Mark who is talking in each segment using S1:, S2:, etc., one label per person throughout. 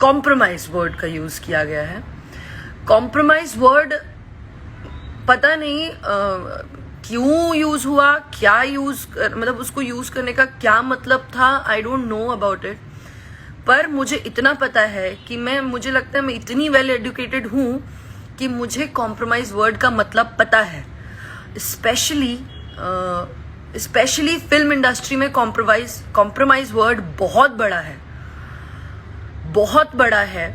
S1: Compromise word का use किया गया है। कॉम्प्रोमाइज वर्ड पता नहीं क्यों यूज हुआ, क्या मतलब उसको यूज करने का क्या मतलब था, I don't know about it. पर मुझे इतना पता है कि मुझे लगता है मैं इतनी वेल एजुकेटेड हूं कि मुझे कॉम्प्रोमाइज वर्ड का मतलब पता है। स्पेशली फिल्म इंडस्ट्री में कॉम्प्रोमाइज वर्ड बहुत बड़ा है, बहुत बड़ा है।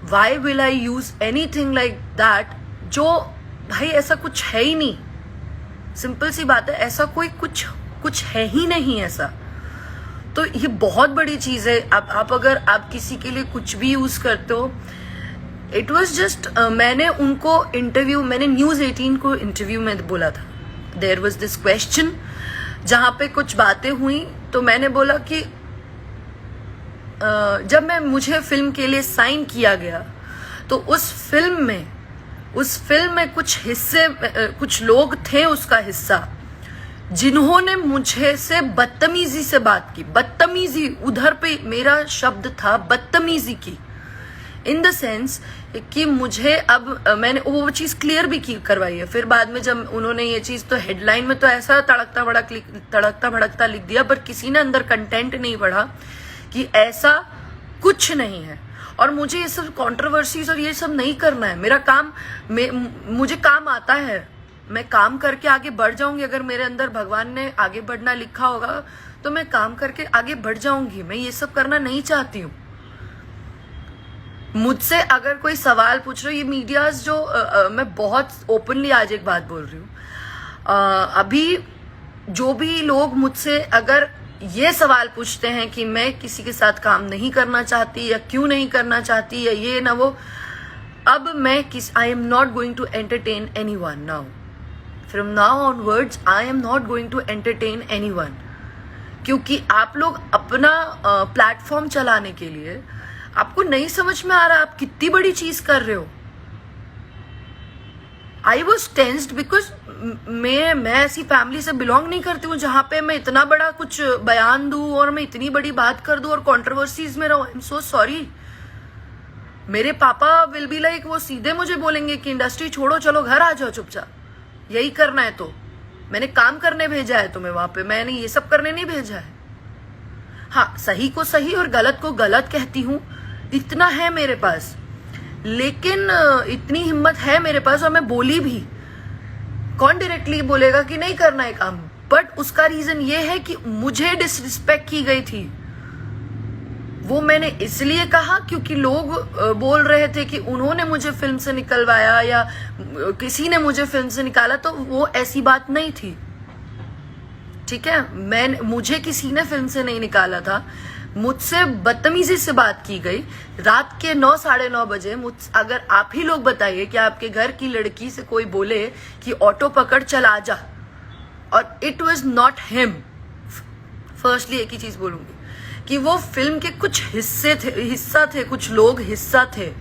S1: Why will I use anything like that, जो भाई ऐसा कुछ है ही नहीं। सिंपल सी बात है, ऐसा कोई कुछ है ही नहीं ऐसा। तो ये बहुत बड़ी चीज है। आप अगर आप किसी के लिए कुछ भी यूज करते हो, इट वॉज जस्ट मैंने न्यूज 18 को इंटरव्यू में बोला था, देयर वॉज दिस क्वेश्चन जहां पे कुछ बातें हुई, तो मैंने बोला कि जब मुझे फिल्म के लिए साइन किया गया तो उस फिल्म में कुछ लोग थे उसका हिस्सा, जिन्होंने मुझे से बदतमीजी से बात की। बदतमीजी, उधर पे मेरा शब्द था बदतमीजी की, इन द सेंस कि मुझे मैंने वो चीज क्लियर भी करवाई है। फिर बाद में जब उन्होंने ये चीज, तो हेडलाइन में तो ऐसा तड़कता भड़कता लिख दिया, पर किसी ने अंदर कंटेंट नहीं पढ़ा कि ऐसा कुछ नहीं है। और मुझे ये सब कंट्रोवर्सीज और ये सब नहीं करना है। मेरा काम, मुझे काम आता है, मैं काम करके आगे बढ़ जाऊंगी। अगर मेरे अंदर भगवान ने आगे बढ़ना लिखा होगा तो मैं काम करके आगे बढ़ जाऊंगी। मैं ये सब करना नहीं चाहती हूँ। मुझसे अगर कोई सवाल पूछ रहे हो, ये मीडियाज जो मैं बहुत ओपनली आज एक बात बोल रही हूँ, अभी जो भी लोग मुझसे अगर ये सवाल पूछते हैं कि मैं किसी के साथ काम नहीं करना चाहती या क्यों नहीं करना चाहती या ये ना वो, अब I am not going to entertain anyone now. From now onwards I am not going to entertain anyone, क्योंकि आप लोग अपना प्लेटफॉर्म चलाने के लिए, आपको नहीं समझ में आ रहा आप कितनी बड़ी चीज कर रहे हो। आई वॉज टेंस्ड बिकॉज मैं ऐसी फैमिली से बिलोंग नहीं करती हूँ जहां पे मैं इतना बड़ा कुछ बयान दूं और मैं इतनी बड़ी बात कर दूं और कंट्रोवर्सीज में रहूं। I am so sorry. मेरे पापा विल बी लाइक, वो सीधे मुझे बोलेंगे कि इंडस्ट्री छोड़ो, चलो घर आ जाओ चुपचाप, यही करना है तो। मैंने काम करने भेजा है तुम्हें वहां पे, मैंने ये सब करने नहीं भेजा है। हाँ, सही को सही और गलत को गलत कहती हूँ, इतना है मेरे पास। लेकिन इतनी हिम्मत है मेरे पास, और मैं बोली भी। कौन डायरेक्टली बोलेगा कि नहीं करना है काम, बट उसका रीजन ये है कि मुझे डिसरिस्पेक्ट की गई थी। वो मैंने इसलिए कहा क्योंकि लोग बोल रहे थे कि उन्होंने मुझे फिल्म से निकलवाया या किसी ने मुझे फिल्म से निकाला, तो वो ऐसी बात नहीं थी। ठीक है, मुझे किसी ने फिल्म से नहीं निकाला था। मुझसे बदतमीजी से बात की गई रात के 9, 9:30 बजे। अगर आप ही लोग बताइए कि आपके घर की लड़की से कोई बोले कि ऑटो पकड़ चल आ जा, और it was not him. Firstly एक ही चीज बोलूंगी कि वो फिल्म के कुछ हिस्सा थे, कुछ लोग हिस्सा थे।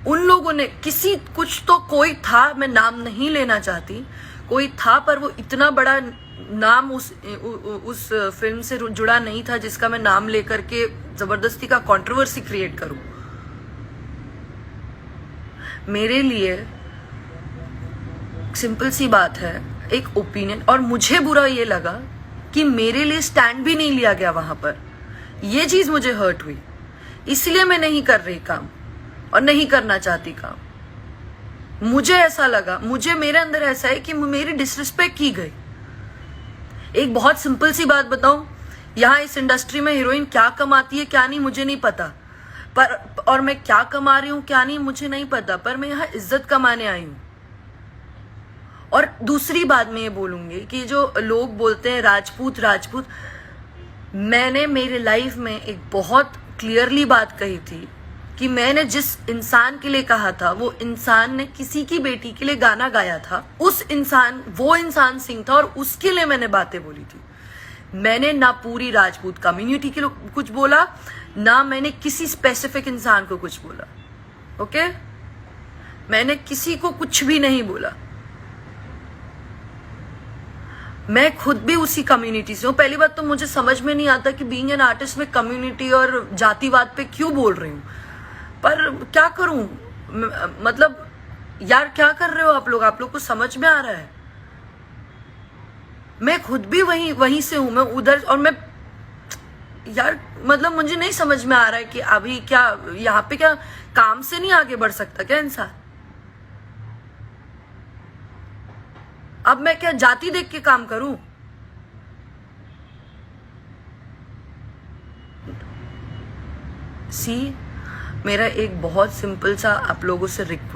S1: उन लोगों ने कुछ तो कोई था, मैं नाम नहीं लेना चाहती, कोई था, पर वो इतना बड़ा नाम उस फिल्म से जुड़ा नहीं था जिसका मैं नाम लेकर के जबरदस्ती का कंट्रोवर्सी क्रिएट करूं। मेरे लिए सिंपल सी बात है, एक ओपिनियन, और मुझे बुरा ये लगा कि मेरे लिए स्टैंड भी नहीं लिया गया वहां पर। ये चीज मुझे हर्ट हुई, इसलिए मैं नहीं कर रही काम और नहीं करना चाहती काम। मुझे ऐसा लगा, मेरे अंदर ऐसा है कि मेरी डिसरिस्पेक्ट की गई। एक बहुत सिंपल सी बात बताऊं, यहाँ इस इंडस्ट्री में हीरोइन क्या कमाती है क्या नहीं मुझे नहीं पता, पर और मैं क्या कमा रही हूं क्या नहीं मुझे नहीं पता, पर मैं यहाँ इज्जत कमाने आई हूं। और दूसरी बात मैं ये बोलूंगी कि जो लोग बोलते हैं राजपूत, मैंने मेरे लाइफ में एक बहुत क्लियरली बात कही थी कि मैंने जिस इंसान के लिए कहा था, वो इंसान ने किसी की बेटी के लिए गाना गाया था। वो इंसान सिंह था, और उसके लिए मैंने बातें बोली थी। मैंने ना पूरी राजपूत कम्युनिटी के लिए कुछ बोला, ना मैंने किसी स्पेसिफिक इंसान को कुछ बोला। ओके, मैंने किसी को कुछ भी नहीं बोला। मैं खुद भी उसी कम्युनिटी से हूँ। पहली बात तो मुझे समझ में नहीं आता कि बीइंग एन आर्टिस्ट में कम्युनिटी और जातिवाद पे क्यों बोल रही हूँ, पर क्या करूं, मतलब यार क्या कर रहे हो आप लोग को समझ में आ रहा है? मैं खुद भी वहीं से हूं, मैं उधर, और मैं यार मतलब मुझे नहीं समझ में आ रहा है कि अभी क्या यहाँ पे क्या काम से नहीं आगे बढ़ सकता क्या इंसान? अब मैं क्या जाति देख के काम करूं? सी, मेरा एक बहुत सिंपल सा आप लोगों से रिक्वेस्ट